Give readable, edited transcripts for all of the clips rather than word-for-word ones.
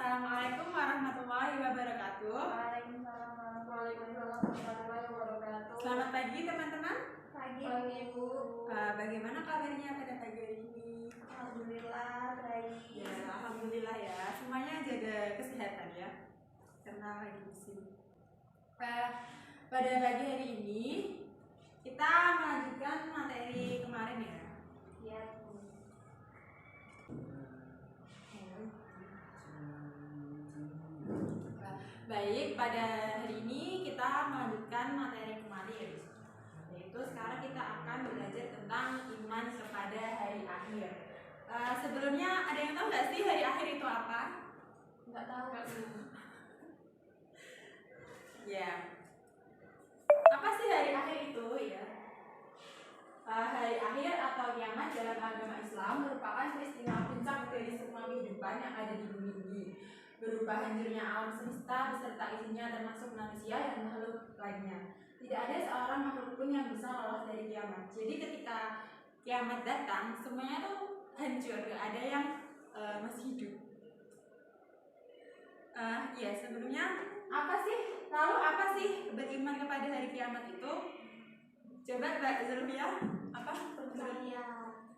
Assalamualaikum warahmatullahi wabarakatuh. Waalaikumsalam warahmatullahi wabarakatuh. Selamat pagi teman-teman. Pagi Bu. Bagaimana kabarnya pada pagi hari ini? Alhamdulillah baik. Ya, alhamdulillah ya. Semuanya jaga kesehatan ya. Karena lagi musim. Pada pagi hari ini kita melanjutkan materi kemarin ya. Ya Bu. Baik, pada hari ini kita melanjutkan materi kemarin. Yaitu sekarang kita akan belajar tentang iman kepada hari akhir. Sebelumnya ada yang tahu nggak sih hari akhir itu apa? Nggak tahu Bu. Ya. Apa sih hari akhir itu ya? Hari akhir atau kiamat dalam agama Islam merupakan peristiwa puncak dari semua kehidupan yang ada di bumi ini, berupa hancurnya alam semesta beserta isinya termasuk manusia dan makhluk lainnya. Tidak ada seorang makhluk pun yang bisa lolos dari kiamat. Jadi ketika kiamat datang, semuanya tuh hancur, gak ada yang masih hidup. Ya sebelumnya lalu apa sih beriman kepada hari kiamat itu? Coba Mbak Zulfia, apa? Percaya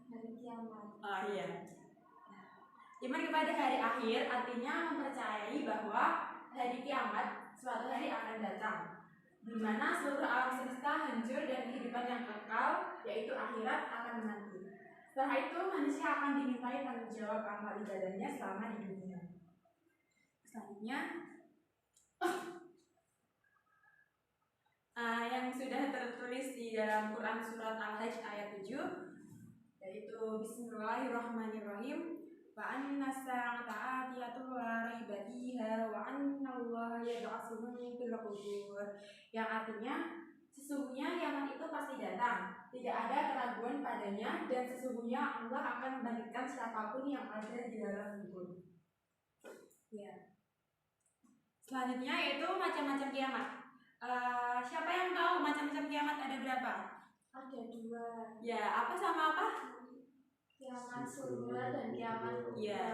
hari kiamat. Oh iya. Iman kepada hari akhir artinya mempercayai bahwa hari kiamat suatu hari akan datang, di mana seluruh alam semesta hancur dan kehidupan yang kekal, yaitu akhirat, akan menanti. Setelah itu manusia akan dimintai tanggung jawab amal ibadahnya selama di dunia. Selanjutnya yang sudah tertulis di dalam Quran surat Al-Hajj ayat 7, yaitu Bismillahirrahmanirrahim. Wa anna as-sa'ata atiyatu la raiba fiha wa anna Allah yab'atsu man fil qubur. Yang artinya sesungguhnya kiamat itu pasti datang, tidak ada keraguan padanya, dan sesungguhnya Allah akan membangkitkan siapapun yang ada di dalam kubur. Ya. Selanjutnya yaitu macam-macam kiamat. Siapa yang tahu macam-macam kiamat ada berapa? Ada 2. Ya, apa sama apa? Kiamat sughra dan kiamat kubra. Ya.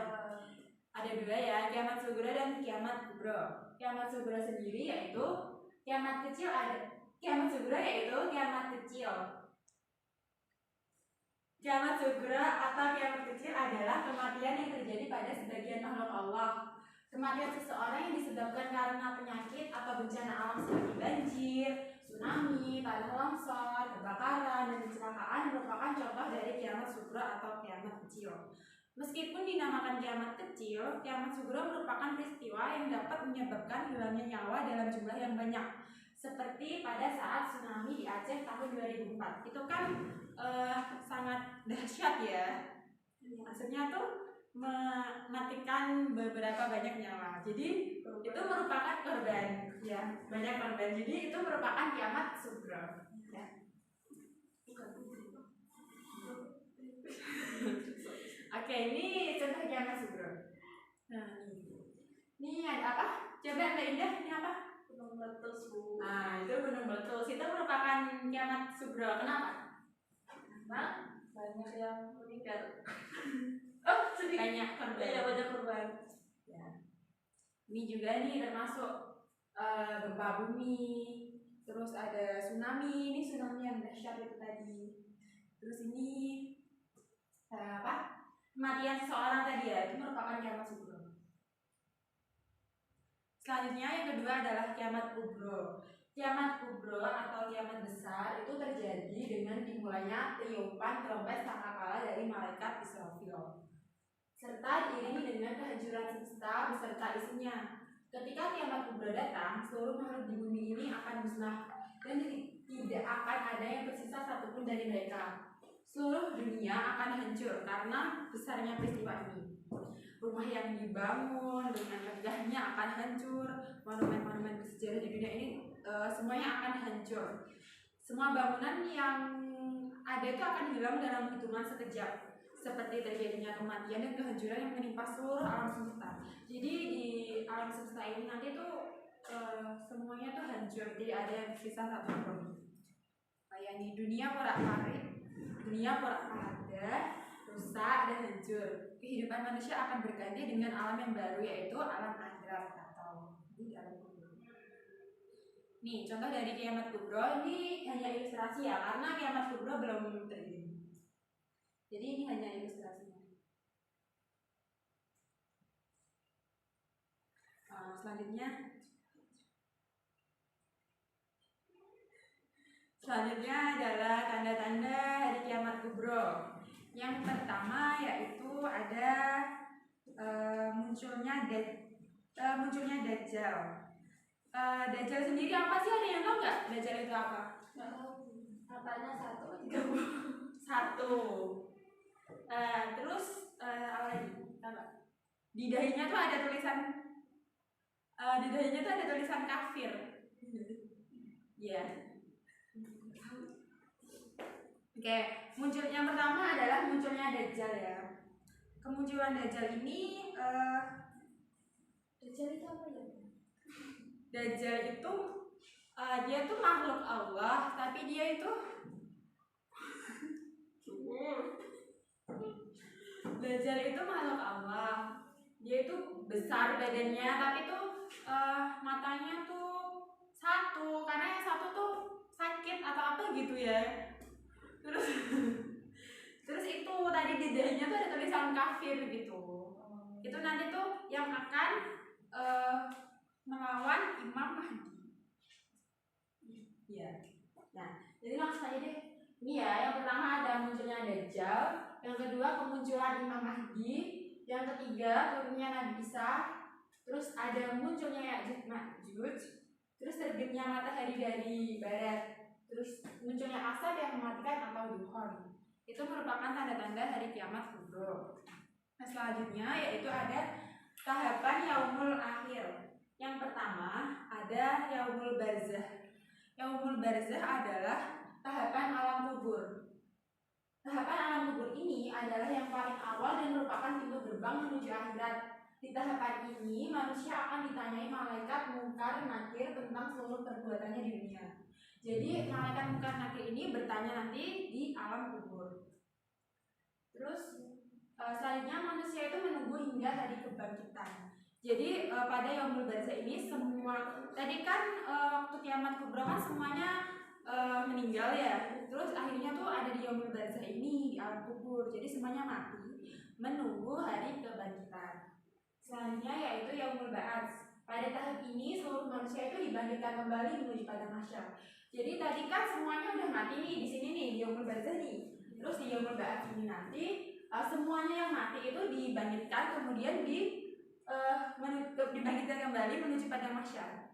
Ada 2 ya, kiamat sughra dan kiamat kubra. Kiamat sughra sendiri yaitu kiamat kecil kiamat sughra yaitu kiamat kecil. Kiamat sughra atau kiamat kecil adalah kematian yang terjadi pada sebagian makhluk Allah. Kematian seseorang yang disebabkan karena penyakit atau bencana alam seperti banjir, tsunami, tanah longsor, kebakaran, dan kecelakaan merupakan contoh dari kiamat sughra atau kiamat kecil. Meskipun dinamakan kiamat kecil, kiamat sughra merupakan peristiwa yang dapat menyebabkan hilangnya nyawa dalam jumlah yang banyak. Seperti pada saat tsunami di Aceh tahun 2004. Itu kan sangat dahsyat ya. Maksudnya tuh mematikan beberapa banyak nyawa. Jadi itu merupakan korban, ya, banyak korban. Jadi itu merupakan kiamat sughra. Ya. Oke, ini contoh kiamat sughra. Nah, ini ada apa? Coba Mbak Indah, ini apa? Gunung meletus Bu. Nah, itu gunung meletus. Itu merupakan kiamat sughra. Kenapa? Karena banyak yang meninggal. Oh, banyak korban. Iya, banyak korban. Ya. Ini juga nih termasuk gempa bumi, terus ada tsunami. Ini tsunami yang dahsyat itu tadi. Terus ini apa? Kematian seseorang tadi ya, itu merupakan kiamat sughra. Selanjutnya yang kedua adalah kiamat kubra. Kiamat kubra atau kiamat besar itu terjadi dengan dimulainya tiupan trompet sangkakala dari malaikat Israfil, serta diiringi dengan kehancuran semesta beserta isinya. Ketika kiamat kubra datang, seluruh makhluk di bumi ini akan musnah dan tidak akan ada yang tersisa satupun dari mereka. Seluruh dunia akan hancur karena besarnya peristiwa ini. Rumah yang dibangun dengan megahnya akan hancur, monumen-monumen bersejarah di dunia ini semuanya akan hancur. Semua bangunan yang ada itu akan hilang dalam hitungan sekejap, seperti terjadinya kematian dan kehancuran yang menimpa seluruh alam semesta. Jadi di alam semesta ini nanti tuh semuanya tuh hancur, jadi ada yang tersisa satu pun. Kayak di dunia porak-porak, rusak dan hancur. kehidupan manusia akan berganti dengan alam yang baru, yaitu alam akhirat atau di alam kubur. Nih, contoh dari kiamat kubro ini hanya ilustrasi ya, karena kiamat kubro belum terjadi. Jadi ini hanya ilustrasinya. Selanjutnya adalah tanda-tanda hari kiamat kubro. Yang pertama yaitu ada munculnya Dajjal. Dajjal sendiri apa sih, ada yang tahu nggak? Dajjal itu apa? Nggak tahu. Apanya 1, 1. Terus apa lagi? Di dahinya tuh ada tulisan kafir. Ya. Oke, yang pertama adalah munculnya Dajjal ya. Kemunculan Dajjal ini Dajjal itu apa ya? Dajjal itu dia tuh makhluk Allah, tapi dia itu Dajjal itu makhluk Allah. Dia itu besar badannya, tapi tuh matanya tuh 1, karena yang 1 tuh sakit atau apa gitu ya. Terus itu tadi di dahinya tuh ada tulisan kafir gitu. Itu nanti tuh yang akan melawan Imam Mahdi. Ya. Nah, jadi langsung aja deh. Ini ya, yang pertama ada munculnya Dajjal, yang kedua kemunculan Imam Mahdi, yang ketiga turunnya Nabi Isa, terus ada munculnya Ya'juj Ma'juj, terus terbitnya matahari dari barat, terus munculnya asap yang mematikan atau dukhon. Itu merupakan tanda-tanda hari kiamat kubro. Nah, selanjutnya yaitu ada tahapan yaumul akhir. Yang pertama ada yaumul barzah. Yaumul barzah adalah tahapan alam kubur. Tahapan alam kubur ini adalah yang paling awal dan merupakan pintu gerbang menuju akhirat. Di tahapan ini manusia akan ditanyai malaikat Munkar Nakir tentang seluruh perbuatannya di dunia. Jadi malaikat Munkar Nakir ini bertanya nanti di alam kubur. Terus selanjutnya manusia itu menunggu hingga hari kebangkitan. Jadi pada yaumul barzah ini semua tadi kan waktu kiamat kubro kan semuanya meninggal ya. Terus akhirnya tuh ada di yaumul barzah ini di alam kubur. Jadi semuanya mati menunggu hari kebangkitan. Selanjutnya yaitu yaumul ba'ats. Pada tahap ini seluruh manusia itu dibangkitkan kembali menuju pada mahsyar. Jadi tadi kan semuanya udah mati nih di sini nih di yaumul barzah nih. Terus di yaumul ba'ats ini nanti semuanya yang mati itu dibangkitkan kemudian dibangkitkan kembali menuju pada mahsyar.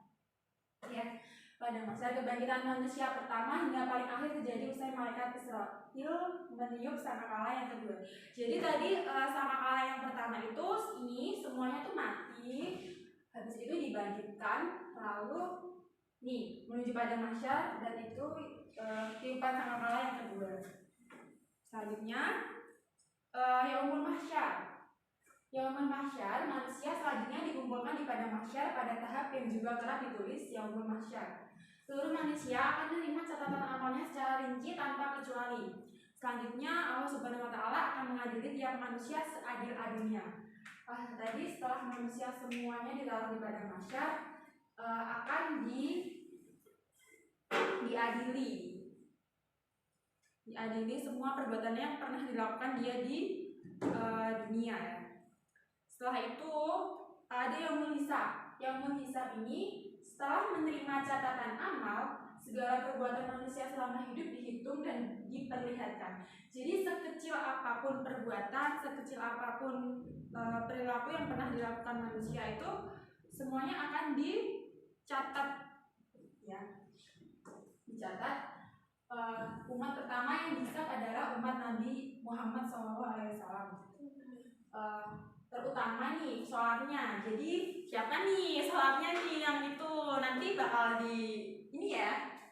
Ya, pada mahsyar kebangkitan manusia pertama hingga paling akhir terjadi usai malaikat Israfil meniup sangkakala yang kedua. Jadi tadi sangkakala yang pertama itu ini semuanya tuh mati, habis itu dibangkitkan lalu nih menuju pada mahsyar dan itu tiupan sangkakala yang kedua. Selanjutnya yaumul mahsyar. Yaumul mahsyar, manusia selanjutnya dikumpulkan di pada mahsyar pada tahap yang juga kerap ditulis yaumul mahsyar. Seluruh manusia akan menerima catatan amalnya secara rinci tanpa kecuali. Selanjutnya Allah Subhanahu wa taala akan mengadili tiap manusia seadil-adilnya. Tadi setelah manusia semuanya ditaruh di pada mahsyar akan diadili semua perbuatannya yang pernah dilakukan dia di dunia ya. Setelah itu ada yaumul hisab. Yaumul hisab ini setelah menerima catatan amal, segala perbuatan manusia selama hidup dihitung dan diperlihatkan. Jadi sekecil apapun perbuatan, sekecil apapun perilaku yang pernah dilakukan manusia itu semuanya akan dicatat ya. Dicatat. Umat pertama yang dihisab adalah umat Nabi Muhammad SAW. Terutama nih sholatnya. Jadi siapa nih sholatnya nih yang itu nanti bakal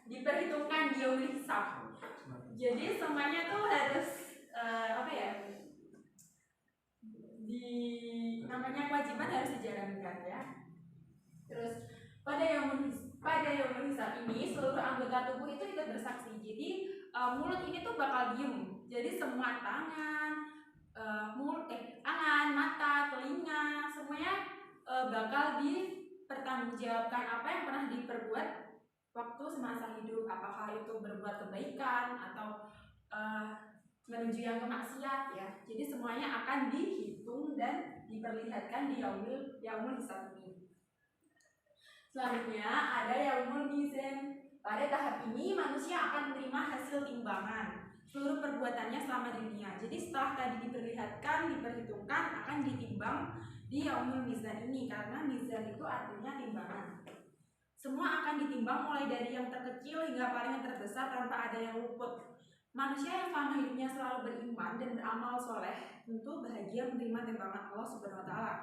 diperhitungkan di yaumul hisab. Jadi semuanya tuh harus namanya kewajiban harus dijalankan ya. Terus pada yaumul hisab ini seluruh anggota tubuh itu ikut bersaksi. Jadi mulut ini tuh bakal diem. Jadi semua tangan, tangan, mata, telinga, semuanya bakal dipertanggungjawabkan apa yang pernah diperbuat waktu semasa hidup, apakah itu berbuat kebaikan atau menuju yang kemaksiat ya. Jadi semuanya akan dihitung dan diperlihatkan di yaumul hisab ini. Selanjutnya ada yaumul mizan. Pada tahap ini manusia akan menerima hasil timbangan seluruh perbuatannya selama di dunia. Jadi setelah tadi diperlihatkan, diperhitungkan, akan ditimbang di yaumul mizan ini, karena mizan itu artinya timbangan. Semua akan ditimbang mulai dari yang terkecil hingga paling yang terbesar tanpa ada yang luput. Manusia yang selama hidupnya selalu beriman dan beramal soleh tentu bahagia menerima timbangan Allah Subhanahu Wa Taala.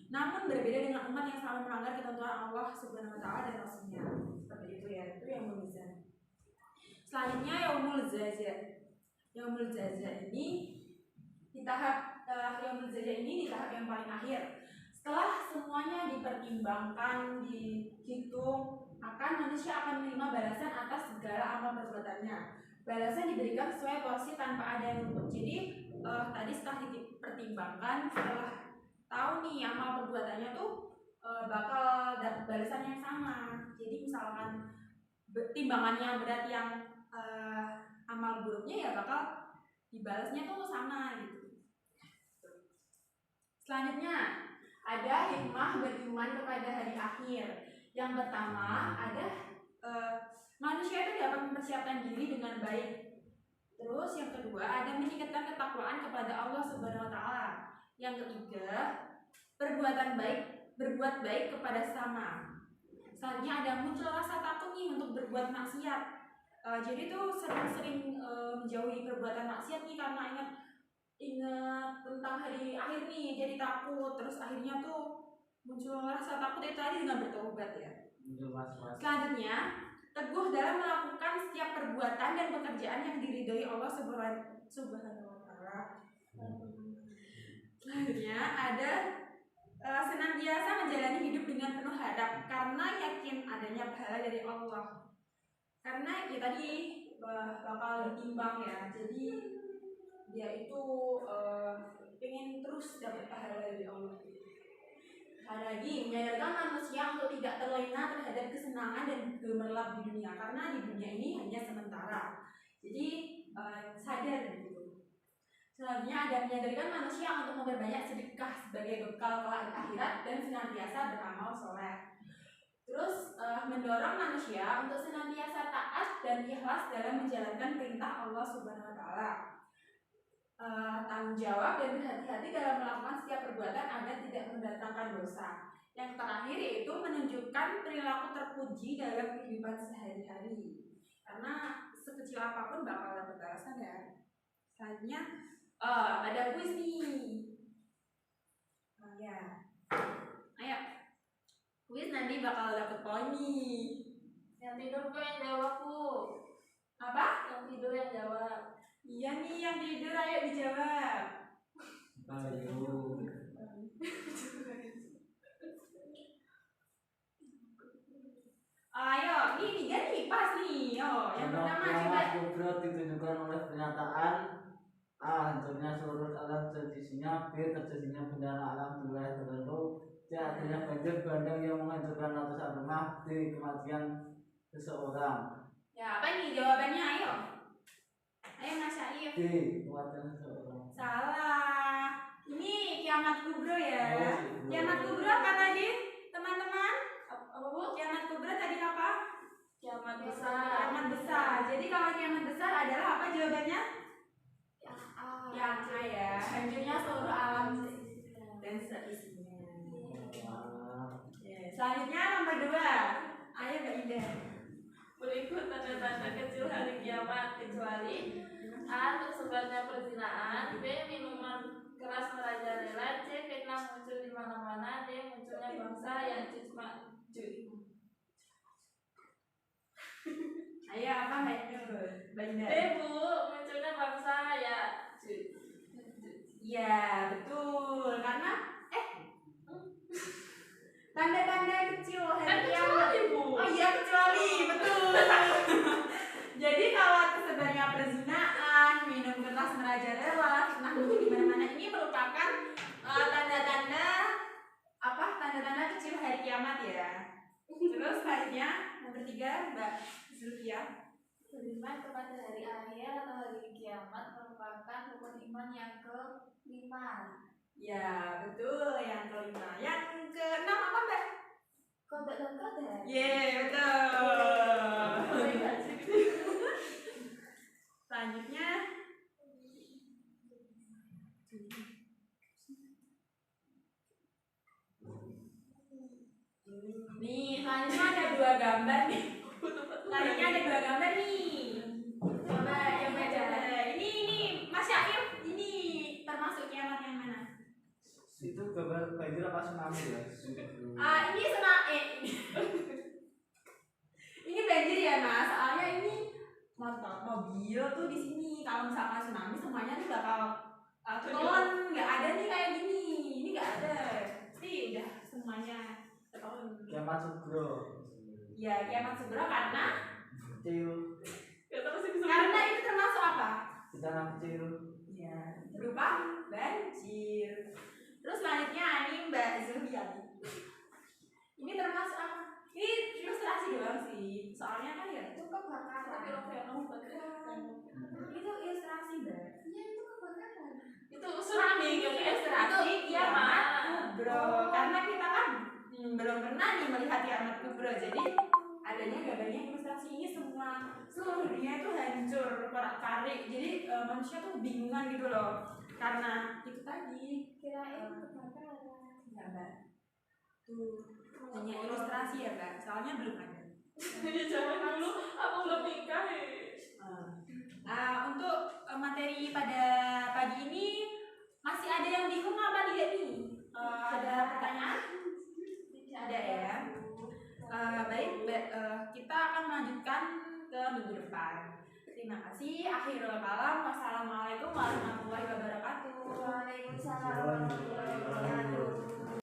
Namun berbeda dengan umat yang selalu melanggar ketentuan Allah Subhanahu Wa Taala dan Rasulnya. Seperti itu ya, itu yaumul mizan. Selanjutnya yaumul jazaa. Yaumul jazaa ini di tahap yaumul jazaa ini di tahap yang paling akhir. Setelah semuanya dipertimbangkan, dihitung, manusia akan menerima balasan atas segala amal perbuatannya. Balasan diberikan sesuai porsi tanpa ada yang luput. Jadi tadi setelah dipertimbangkan, setelah tahu nih amal perbuatannya tuh bakal dapat balasan yang sama. Jadi misalkan timbangannya berat yang amal buruknya ya bakal dibalasnya tuh sama gitu. Selanjutnya ada hikmah beriman kepada hari akhir. Yang pertama ada manusia itu dapat mempersiapkan diri dengan baik. Terus yang kedua ada meningkatkan ketakwaan kepada Allah Subhanahu Wa Taala. Yang ketiga berbuat baik kepada sesama. Selanjutnya ada muncul rasa takut nih untuk berbuat maksiat. Jadi tuh sering-sering menjauhi perbuatan maksiat nih karena ingat tentang hari akhir nih, jadi takut. Terus akhirnya tuh muncul rasa takut itu tadi dengan bertobat ya. Selanjutnya teguh dalam melakukan setiap perbuatan dan pekerjaan yang diridhoi Allah Subhanahu Wa Taala. Selanjutnya ada senantiasa menjalani hidup dengan penuh harap karena yakin adanya pahala dari Allah. Karena ya tadi bakal ditimbang ya, jadi dia itu pengen terus dapat pahala dari Allah. Ada lagi menyadarkan manusia untuk tidak terlena terhadap kesenangan dan gemerlap di dunia, karena di dunia ini hanya sementara. Jadi sadar gitu. Selanjutnya ada menyadarkan manusia untuk memperbanyak sedekah sebagai bekal kelak akhirat dan senantiasa beramal soleh. Terus mendorong manusia untuk senantiasa taat dan ikhlas dalam menjalankan perintah Allah Subhanahu Wa Taala. Tanggung jawab dan berhati-hati dalam melakukan setiap perbuatan agar tidak mendatangkan dosa. Yang terakhir yaitu menunjukkan perilaku terpuji dalam kehidupan sehari-hari, karena sekecil apapun bakal dapat balasan ya. Selanjutnya ada kuis nih. Ya, ayo kuis nanti bakal dapat poin nih. Yang tidur kok yang jawab Bu. Apa? Yang tidur yang jawab. Iya nih yang tidur, ayo dijawab. Ayo, ini 3 nih pas nih. Yang pertama coba. Kubro ditunjukkan oleh pernyataan A. Hancurnya seluruh alam terjadinya. B. Terjadinya bencana alam di wilayah tertentu. C. Adanya banjir bandang yang menghancurkan ratusan rumah. D. Kematian seseorang. Ya, apa nih jawabannya? Ayo Mas Syarif. D. Kematian seseorang. Salah. Ini kiamat kubro ya. Kiamat kubro apa tadi teman-teman? Apa Bu? Kiamat kubro tadi apa? Kiamat besar. Kiamat besar. Jadi kalau kiamat besar adalah apa jawabannya? Yang A ya. Hancurnya seluruh alam dan seisinya. Selanjutnya nomor 2. Ayo Mbak Indah. Berikut tanda-tanda kecil hari kiamat, kecuali A. Tersebarnya perzinahan, B. Minuman keras merajalela, C. Fitnah muncul di mana-mana, D. Munculnya bangsa yang cuma Ayo apa Mbak Indah? B. Bu, munculnya bangsa ya Iya betul, karena tanda-tanda kecil hari kiamat. Oh iya kecuali, betul. Jadi kalau tersebarnya perzinahan, minum keras merajalela, fitnah muncul di mana-mana kiamat ya. Terus selanjutnya yang ketiga Mbak Zulfia. Beriman kepada hari akhir atau hari kiamat merupakan rukun iman yang kelima. Ya betul, yang kelima. Yang keenam apa Mbak? Qada dan qadar. Betul. Selanjutnya nih, selanjutnya ada dua gambar nih. Selanjutnya ada dua gambar nih. Coba coba. Ini Mas Syaif, ini termasuk kiamat yang mana? Itu gambar banjir apa tsunami ya? Ini ini banjir ya Mas. Soalnya ini mobil tuh di sini. Kalau misalkan tsunami semuanya tuh bakal telan, nggak ada nih kayak gini. Ini nggak ada. Pasti udah semuanya telan. Kiamat Sugro. Ya kiamat segera karena Kecil. karena itu termasuk apa? Bencana kecil. Ya berupa banjir. Terus selanjutnya ini Mbak Zulfia. Ini termasuk apa? Ini ilustrasi doang sih. Soalnya kan ya itu kebakaran. Itu ilustrasi Mbak. Iya itu kebakaran. Itu tsunami gitu. Ilustrasi kiamat kubro. Oh. Karena kita kan belum pernah nih melihat kiamat kubro. Jadi adanya gambarnya ilustrasi ini seluruh dunia itu hancur porak-porik. Jadi manusia tuh bingungan gitu loh. Karena itu tadi Kirain kebakaran. enggak Mbak. Tuh hanya ilustrasi ya Mbak. Soalnya belum ada. Jadi zaman dulu aku belum nikah ya. Untuk materi pada pagi ini masih ada yang bingung apa tidak nih? Ada pertanyaan? Ada ya. Baik, kita akan melanjutkan ke minggu depan. Terima kasih. Akhirul kalam. Wassalamualaikum warahmatullahi wabarakatuh.